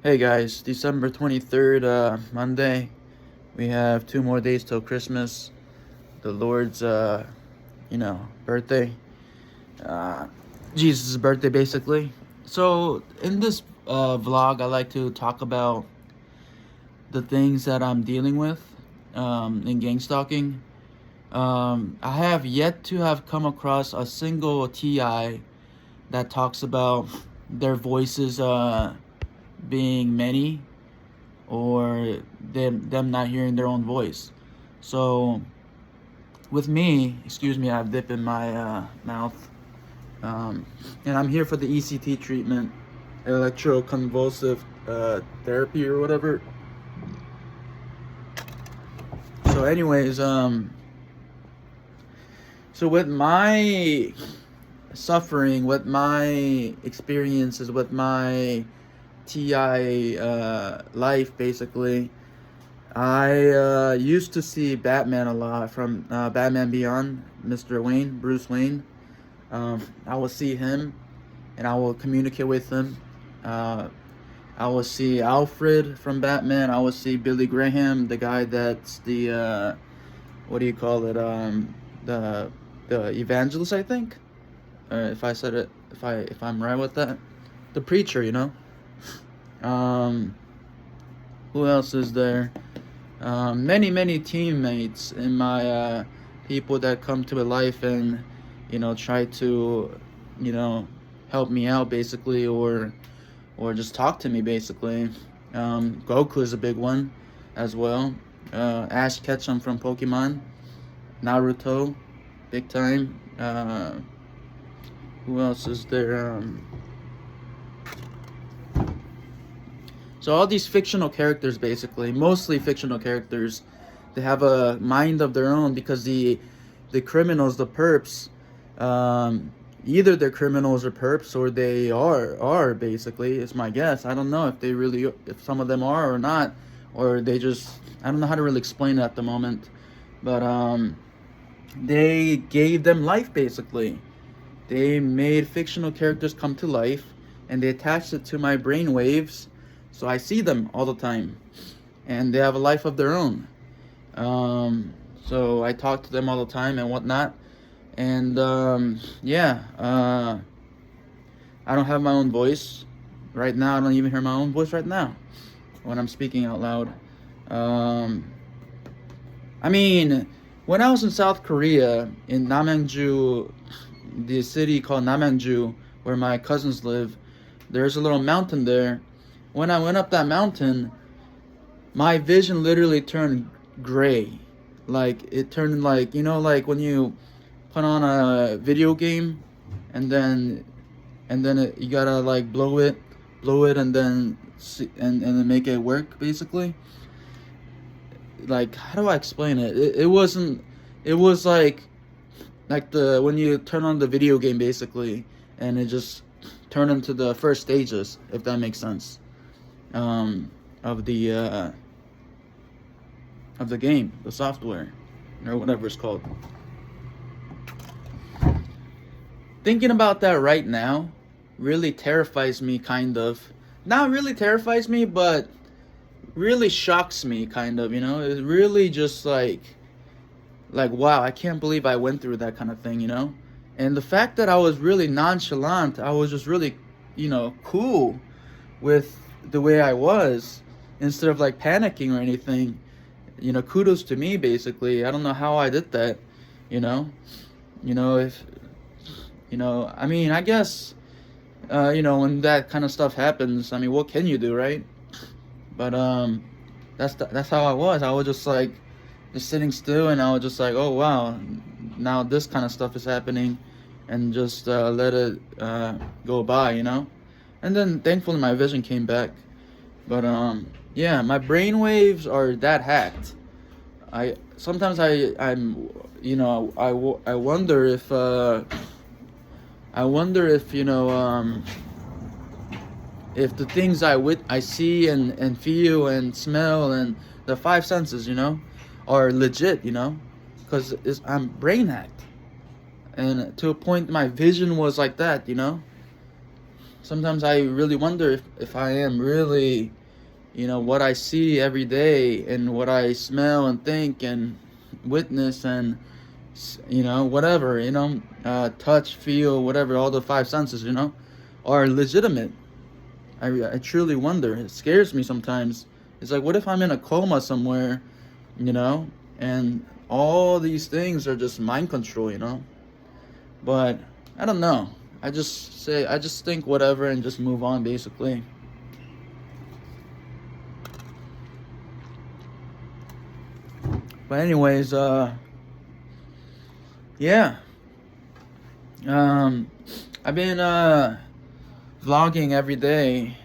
Hey guys, December 23rd, Monday. We have 2 more days till Christmas, the Lord's, birthday. Uh, Jesus' birthday, basically. So, in this vlog, I like to talk about the things that I'm dealing with in gang stalking. I have yet to have come across a single TI that talks about their voices being many or them not hearing their own voice. So with me, excuse me, I have dip in my mouth, and I'm here for the ECT treatment, electroconvulsive therapy or whatever. So, anyways, so with my suffering, with my experiences, with my TI life, basically, I used to see Batman a lot from Batman Beyond, Mr. Wayne, Bruce Wayne. I will see him and I will communicate with him. I will see Alfred from Batman. I will see Billy Graham, the guy that's the, what do you call it? The evangelist, I think. If I said it, if I'm right with that. The preacher, you know. Who else is there? Many teammates in my people that come to my life and try to help me out basically, or just talk to me basically. Goku is a big one as well. Ash Ketchum from Pokemon, Naruto, big time. Who else is there? So all these fictional characters, basically, mostly fictional characters, they have a mind of their own because the criminals, the perps, either they're criminals or perps, or they are basically. It's my guess. I don't know if some of them are or not, or they just, I don't know how to really explain it at the moment, but they gave them life basically. They made fictional characters come to life, and they attached it to my brain waves. So I see them all the time, and they have a life of their own. So I talk to them all the time and whatnot. And I don't have my own voice right now. I don't even hear my own voice right now when I'm speaking out loud. I mean, when I was in South Korea, in Namangju, the city called Namangju, where my cousins live, there's a little mountain there. When I went up that mountain, my vision literally turned gray. Like, it turned like, like when you put on a video game and then you gotta like blow it and then then make it work basically. Like, how do I explain it? It wasn't, it was like the when you turn on the video game basically, and it just turned into the first stages, if that makes sense. Of the game, the software, or whatever it's called. Thinking about that right now really terrifies me, kind of. Not really terrifies me, but really shocks me, kind of. It's really just like wow, I can't believe I went through that kind of thing. And the fact that I was really nonchalant, I was just really, cool with the way I was, instead of like panicking or anything. Kudos to me basically. I don't know how I did that. If I mean, I guess when that kind of stuff happens, I mean, what can you do, right? But that's how I was. I was just like just sitting still, and I was just like, oh wow, now this kind of stuff is happening, and just let it go by, And then thankfully my vision came back. But yeah, my brain waves are that hacked. I sometimes I'm I wonder if if the things I see and feel and smell and the five senses, are legit, because I'm brain hacked, and to a point my vision was like that, sometimes I really wonder if I am really, what I see every day and what I smell and think and witness and, whatever, touch, feel, whatever, all the five senses, are legitimate. I truly wonder. It scares me sometimes. It's like, what if I'm in a coma somewhere, you know, and all these things are just mind control, But I don't know. I just think whatever and just move on, basically. But anyways, yeah. Um, I've been vlogging every day.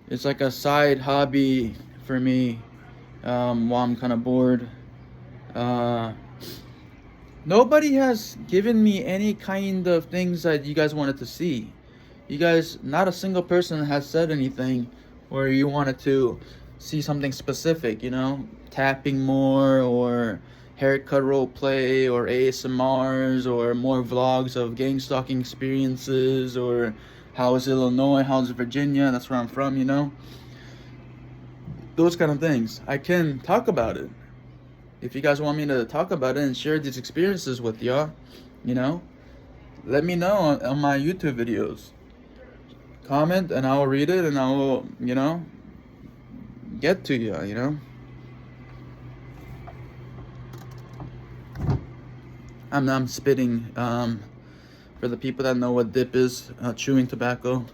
It's like a side hobby for me. While I'm kind of bored. Uh, Nobody has given me any kind of things that you guys wanted to see. You guys, not a single person has said anything where you wanted to see something specific, tapping more or haircut role play or ASMRs or more vlogs of gang stalking experiences or how's Illinois, how's Virginia, that's where I'm from, Those kind of things. I can talk about it. If you guys want me to talk about it and share these experiences with y'all, let me know on my YouTube videos. Comment and I will read it and I will, get to you, I'm spitting, for the people that know what dip is, chewing tobacco,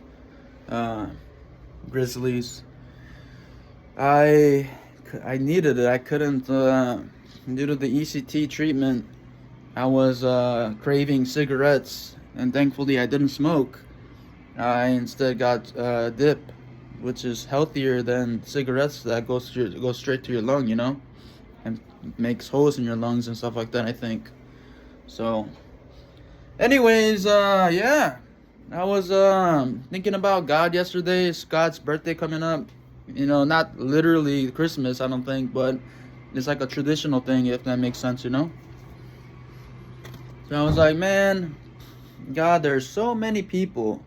Grizzlies. I needed it. I couldn't, due to the ECT treatment, I was craving cigarettes, and thankfully I didn't smoke. I instead got dip, which is healthier than cigarettes that go straight to your lung, and makes holes in your lungs and stuff like that, I think. So, anyways, yeah, I was thinking about God yesterday. It's God's birthday coming up. Not literally Christmas, I don't think, but it's like a traditional thing, if that makes sense, So I was like, man, God, there's so many people.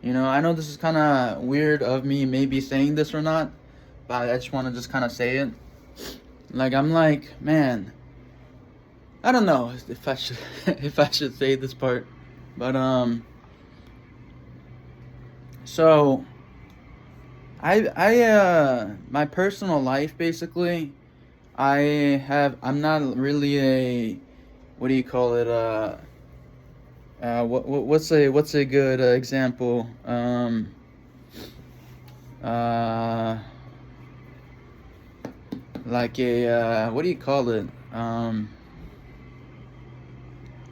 I know this is kind of weird of me maybe saying this or not, but I just want to just kind of say it. Like, I'm like, man, I don't know if I should if I should say this part, but so my personal life, basically, I'm not really a, what do you call it, what's a good example, like a, what do you call it,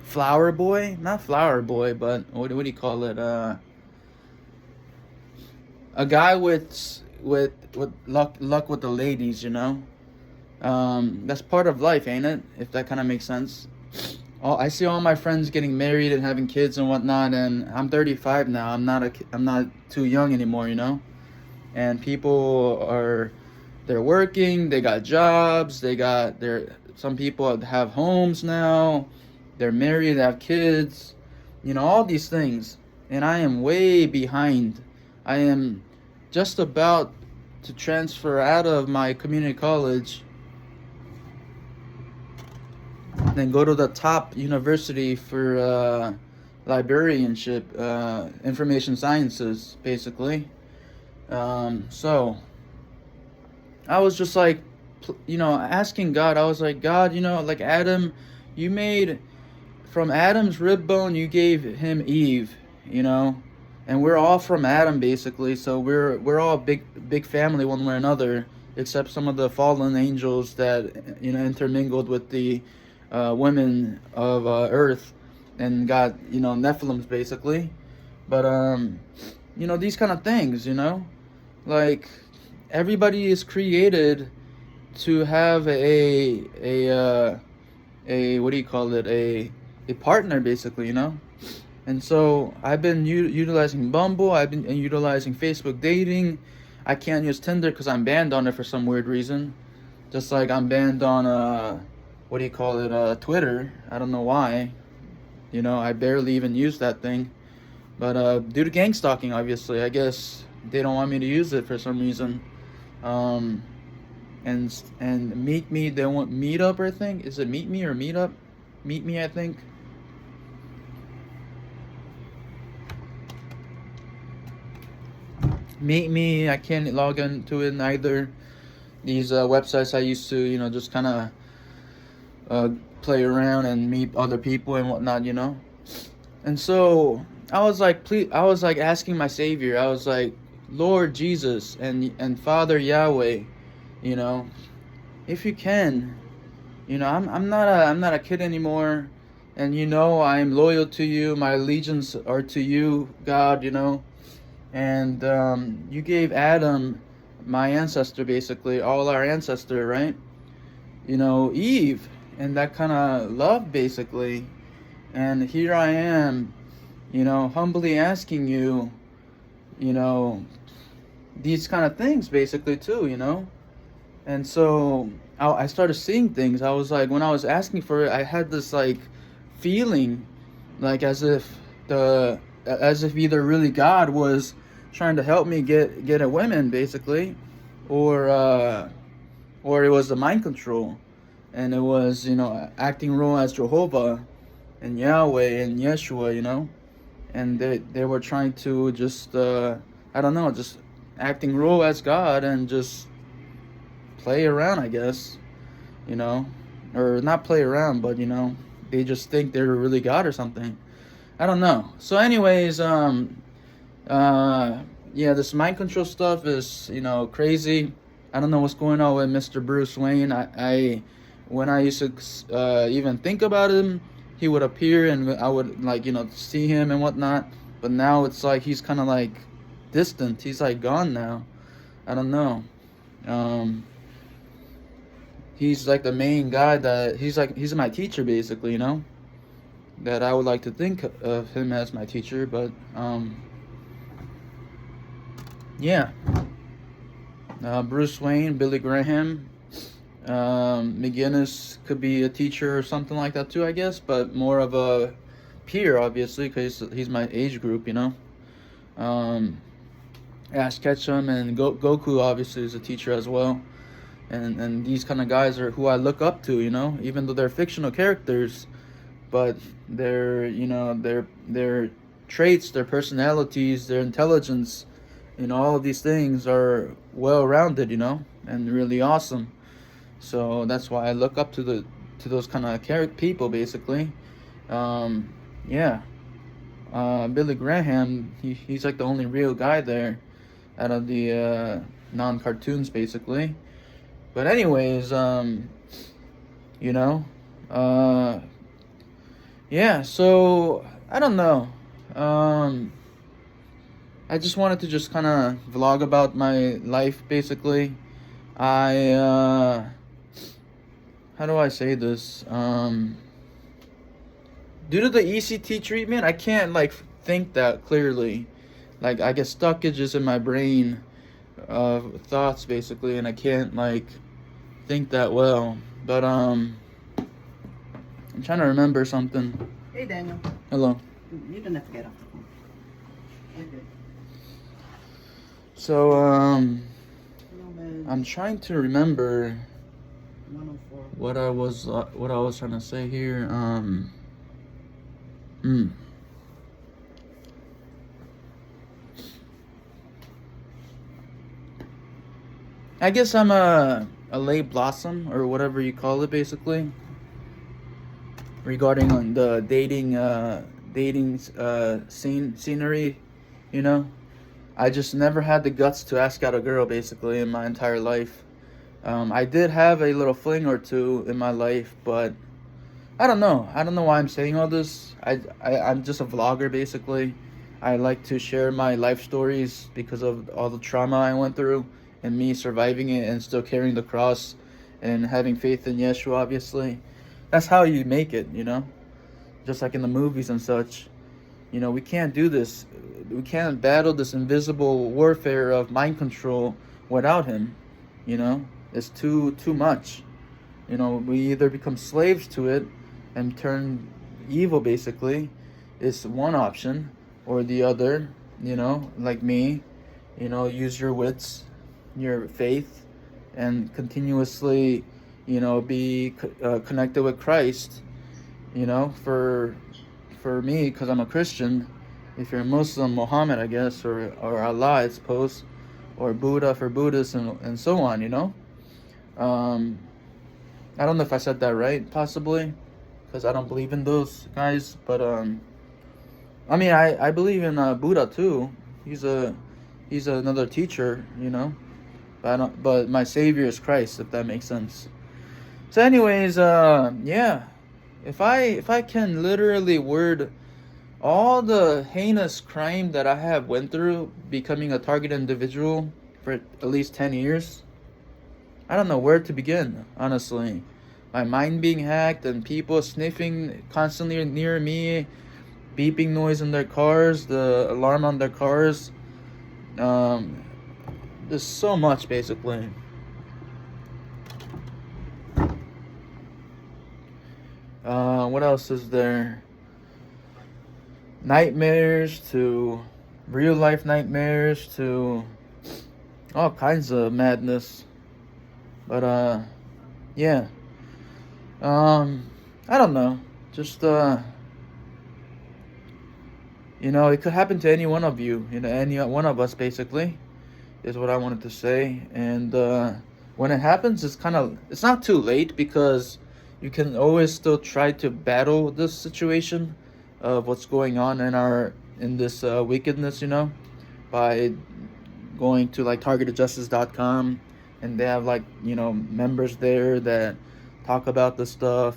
flower boy, not flower boy, but what do you call it, a guy with luck with the ladies, that's part of life, ain't it? If that kind of makes sense. I see all my friends getting married and having kids and whatnot, and I'm 35 now. I'm not too young anymore, And people they're working, they got jobs, some people have homes now, they're married, they have kids, all these things, and I am way behind. I am just about to transfer out of my community college, then go to the top university for librarianship, information sciences, basically. So I was just like, asking God. I was like, God, like Adam, you made, from Adam's rib bone, you gave him Eve, and we're all from Adam, basically. So we're all big family one way or another, except some of the fallen angels that intermingled with the women of Earth and got Nephilims, basically. But these kind of things, like everybody is created to have a what do you call it, a partner, basically, And so I've been utilizing Bumble. I've been utilizing Facebook dating. I can't use Tinder because I'm banned on it for some weird reason. Just like I'm banned on what do you call it, Twitter. I don't know why. I barely even use that thing. But due to gang stalking, obviously, I guess they don't want me to use it for some reason. Um, and meet me, they want meet up, I think. Is it meet me or meet up? Meet me, I think. Meet me, I can't log into it either. These websites I used to, just kind of play around and meet other people and whatnot, And so I was like, please, I was like asking my Savior. I was like, Lord Jesus and Father Yahweh, you know, if you can, I'm not a kid anymore, and I'm loyal to you. My allegiance are to you, God, and you gave Adam, my ancestor, basically all our ancestor, right? Eve, and that kind of love, basically. And here I am, humbly asking you, you know, these kind of things, basically, too, And so I started seeing things. I was like, when I was asking for it, I had this like feeling, like as if either really God was trying to help me get a woman, basically, or it was the mind control, and it was acting role as Jehovah and Yahweh and Yeshua, and they were trying to just I don't know, just acting role as God and just play around, I guess, or not play around, but they just think they're really God or something. I don't know. So anyways, yeah, this mind control stuff is crazy. I don't know what's going on with Mr. Bruce Wayne. I when I used to even think about him, he would appear and I would like see him and whatnot. But now it's like he's kind of like distant. He's like gone now. I don't know. He's like the main guy that he's my teacher, basically, that I would like to think of him as my teacher. But yeah, Bruce Wayne, Billy Graham, McGinnis could be a teacher or something like that too, I guess, but more of a peer, obviously, because he's my age group, Ash Ketchum and Goku obviously is a teacher as well. And these kind of guys are who I look up to, even though they're fictional characters, but their traits, their personalities, their intelligence, all of these things are well-rounded, and really awesome. So that's why I look up to those kind of people, basically. Yeah. Billy Graham, he's like the only real guy there out of the non-cartoons, basically. But anyways, yeah, so I don't know. I just wanted to just kind of vlog about my life, basically. How do I say this? Due to the ECT treatment, I can't like think that clearly. Like I get stockages in my brain of thoughts, basically, and I can't like think that well. But I'm trying to remember something. Hey Daniel. Hello. You didn't have to get off the phone. Okay. So Hello, I'm trying to remember 104. what I was trying to say here. I guess I'm a late blossom or whatever you call it, basically. Regarding the dating scenery, I just never had the guts to ask out a girl, basically, in my entire life. I did have a little fling or two in my life, but I don't know. I don't know why I'm saying all this. I'm just a vlogger, basically. I like to share my life stories because of all the trauma I went through and me surviving it and still carrying the cross and having faith in Yeshua, obviously. That's how you make it, just like in the movies and such. We can't do this. We can't battle this invisible warfare of mind control without him. It's too much. We either become slaves to it and turn evil, basically, is one option, or the other, like me, use your wits, your faith, and continuously, be connected with Christ, for me, because I'm a Christian. If you're a Muslim, Muhammad, I guess, or Allah, I suppose, or Buddha for Buddhists, and so on, Um, I don't know if I said that right, possibly, because I don't believe in those guys, but, I mean, I believe in Buddha too. He's another teacher, but but my savior is Christ, if that makes sense. So anyways, yeah. If I can literally word all the heinous crime that I have went through becoming a target individual for at least 10 years, I don't know where to begin, honestly. My mind being hacked and people sniffing constantly near me, beeping noise in their cars, the alarm on their cars. Um, there's so much, basically. What else is there? Nightmares to real life nightmares to all kinds of madness. But yeah. I don't know. Just it could happen to any one of you, any one of us, basically, is what I wanted to say. And when it happens, it's not too late, because you can always still try to battle this situation of what's going on in this wickedness, by going to like targetedjustice.com, and they have like members there that talk about the stuff,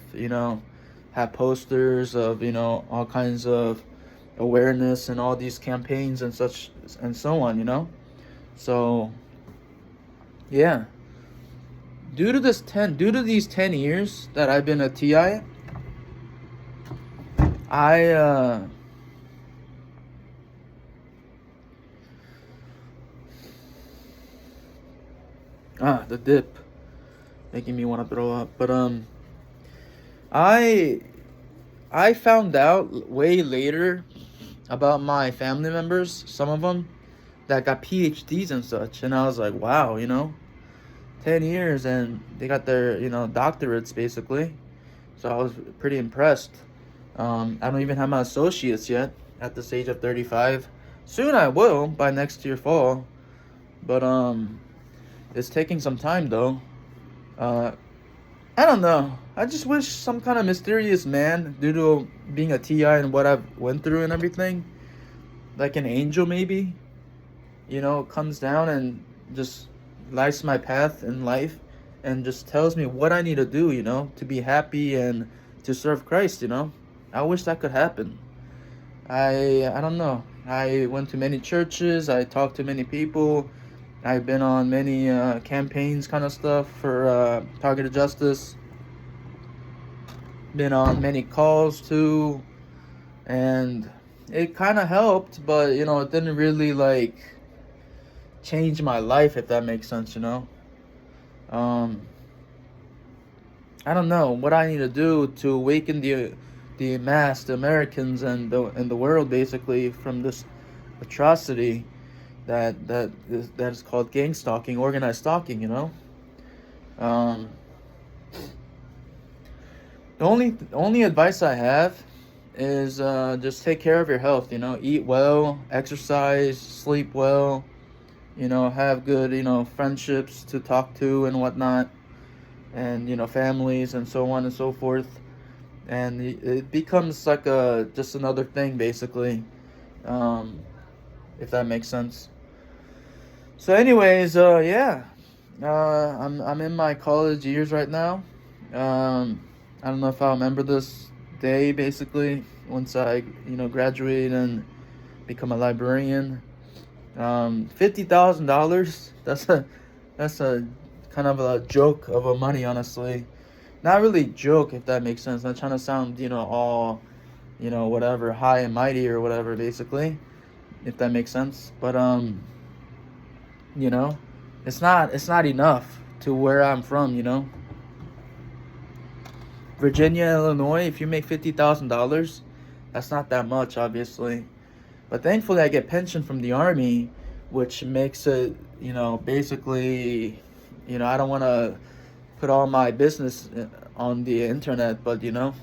have posters of all kinds of awareness and all these campaigns and such and so on, so yeah, due to these 10 years that I've been a TI, the dip making me want to throw up. But I found out way later about my family members, some of them that got PhDs and such, and I was like, wow, 10 years and they got their doctorates, basically. So I was pretty impressed. I don't even have my associates yet at this age of 35. Soon I will, by next year fall. But it's taking some time though. I don't know. I just wish some kind of mysterious man, due to being a TI and what I've went through and everything, like an angel maybe, comes down and just lights my path in life and just tells me what I need to do, to be happy and to serve Christ, I wish that could happen. I don't know. I went to many churches. I talked to many people. I've been on many campaigns, kind of stuff for targeted justice. Been on many calls too, and it kind of helped, but it didn't really like change my life, if that makes sense. I don't know what I need to do to awaken the mass, the Americans, and the world, basically, from this atrocity that is called gang stalking, organized stalking. The only advice I have is just take care of your health. Eat well, exercise, sleep well. Have good friendships to talk to and whatnot, and families and so on and so forth. And it becomes like just another thing, basically, if that makes sense. So anyways, yeah, I'm in my college years right now. I don't know if I'll remember this day, basically, once I graduate and become a librarian. $50,000. That's a kind of a joke of a money, honestly. Not really joke, if that makes sense. Not trying to sound all whatever, high and mighty or whatever, basically, if that makes sense. But it's not enough to where I'm from. Virginia, Illinois, if you make $50,000, that's not that much, obviously. But thankfully, I get pension from the army, which makes it, basically, I don't want to put all my business on the internet, but I'm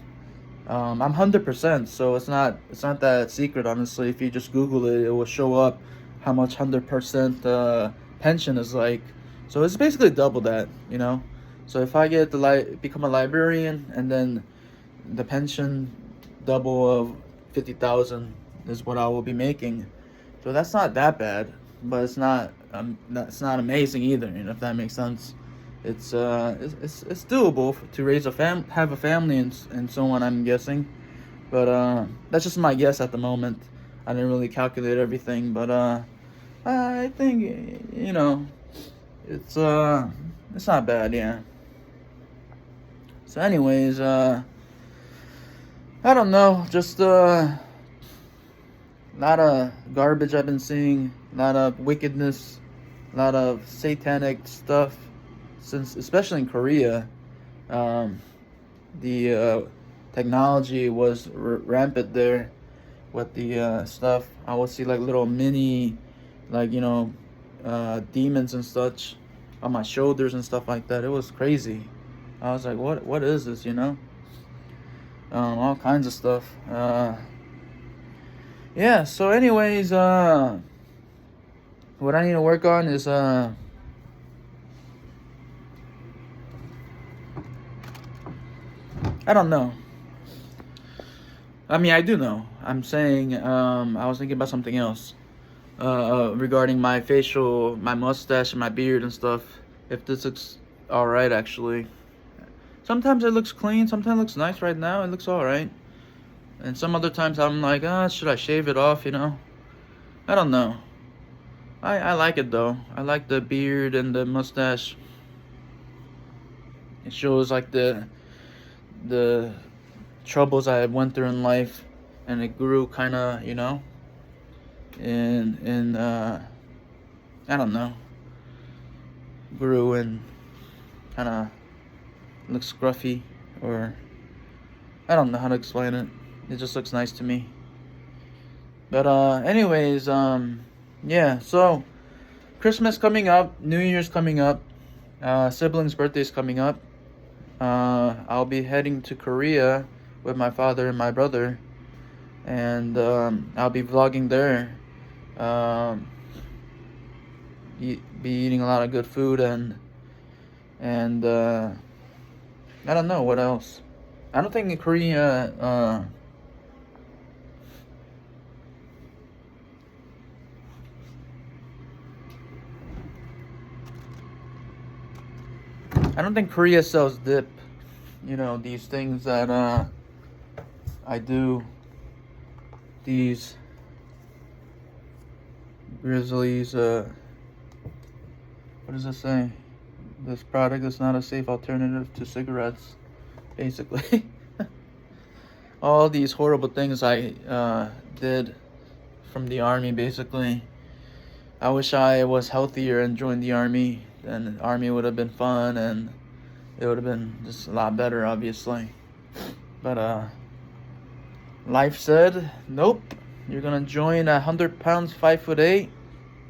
100%, so it's not that secret. Honestly, if you just Google it, it will show up how much 100% pension is like. So it's basically double that. So if I get become a librarian, and then the pension double of 50,000 is what I will be making. So that's not that bad, but it's not amazing either. If that makes sense. It's doable to raise have a family and so on. I'm guessing, but that's just my guess at the moment. I didn't really calculate everything, but I think it's not bad, yeah. So, anyways, I don't know, just a lot of garbage I've been seeing, a lot of wickedness, a lot of satanic stuff. Since, especially in Korea, the technology was rampant there with the stuff. I would see like little mini, like demons and such on my shoulders and stuff like that. It was crazy. I was like, what is this? All kinds of stuff. Yeah. So, anyways, what I need to work on is I don't know. I mean, I do know. I'm saying, I was thinking about something else. Regarding my my mustache and my beard and stuff. If this looks alright, actually. Sometimes it looks clean, sometimes it looks nice. Right now, it looks alright. And some other times I'm like, should I shave it off, I don't know. I like it, though. I like the beard and the mustache. It shows, like, the troubles I went through in life, and it grew kind of, and I don't know, grew and kind of looks scruffy, or I don't know how to explain it. It just looks nice to me. But anyways, yeah. So Christmas coming up, New Year's coming up, siblings' birthdays coming up. I'll be heading to Korea with my father and my brother, and I'll be vlogging there. Be eating a lot of good food, and I don't know what else. I don't think in Korea Korea sells dip. These things that I do. These Grizzlies, what does it say? This product is not a safe alternative to cigarettes, basically. All these horrible things I did from the army, basically. I wish I was healthier and joined the army. Then the army would have been fun, and it would have been just a lot better, obviously. But life said, nope. You're gonna join 100 pounds, 5'8",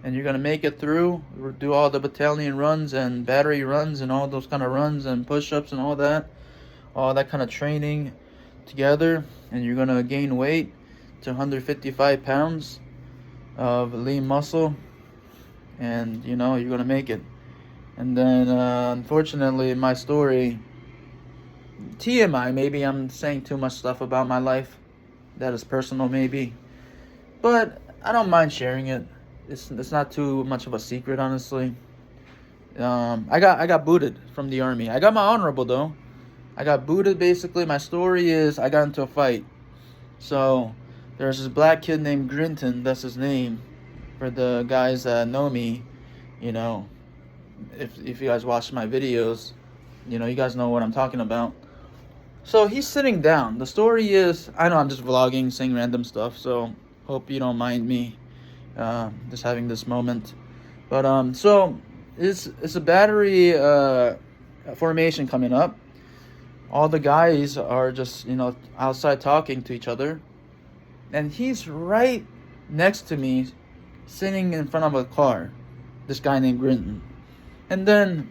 and you're gonna make it through. Do all the battalion runs and battery runs and all those kind of runs and push-ups and all that kind of training together, and you're gonna gain weight to 155 pounds of lean muscle, and you're gonna make it. And then unfortunately, my story, TMI, maybe I'm saying too much stuff about my life that is personal, maybe, but I don't mind sharing it. It's not too much of a secret, honestly. I got booted from the army. I got my honorable, though. I got booted. Basically, my story is I got into a fight. So there's this black kid named Grinton. That's his name. For the guys that know me, if you guys watch my videos, you guys know what I'm talking about. So he's sitting down. The story is, I know I'm just vlogging, saying random stuff, so hope you don't mind me just having this moment. But so it's a battery formation coming up. All the guys are just outside talking to each other, and he's right next to me, sitting in front of a car. This guy named Grinton. And then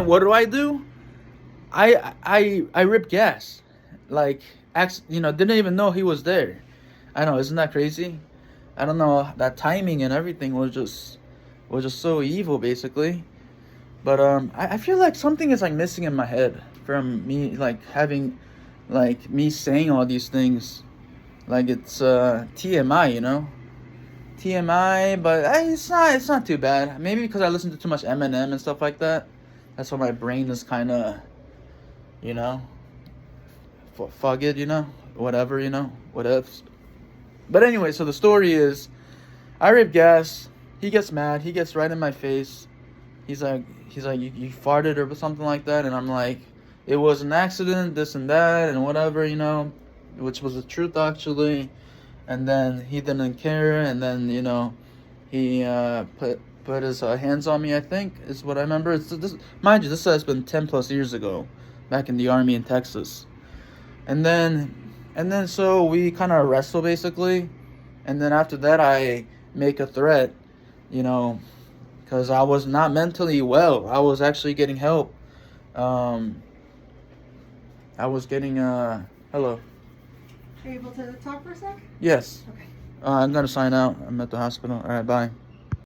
what do? I rip gas, like didn't even know he was there. I know, isn't that crazy? I don't know, that timing and everything was just so evil, basically. But I feel like something is like missing in my head from me, like having, like me saying all these things, like it's TMI, TMI. But it's not too bad. Maybe because I listen to too much Eminem and stuff like that. That's why my brain is kind of, you know, fuck it, whatever, what ifs. But anyway, so the story is, I rip gas. He gets mad. He gets right in my face. He's like, you farted or something like that, and I'm like, it was an accident, this and that, and whatever, which was the truth actually. And then he didn't care, and then he put his hands on me. I think is what I remember. Mind you, this has been 10+ years ago, back in the army in Texas. And then so we kind of wrestle basically, and then after that I make a threat, because I was not mentally well. I was actually getting help. I was getting hello. Are you able to talk for a sec? Yes. Okay. I'm gonna sign out. I'm at the hospital. All right, bye.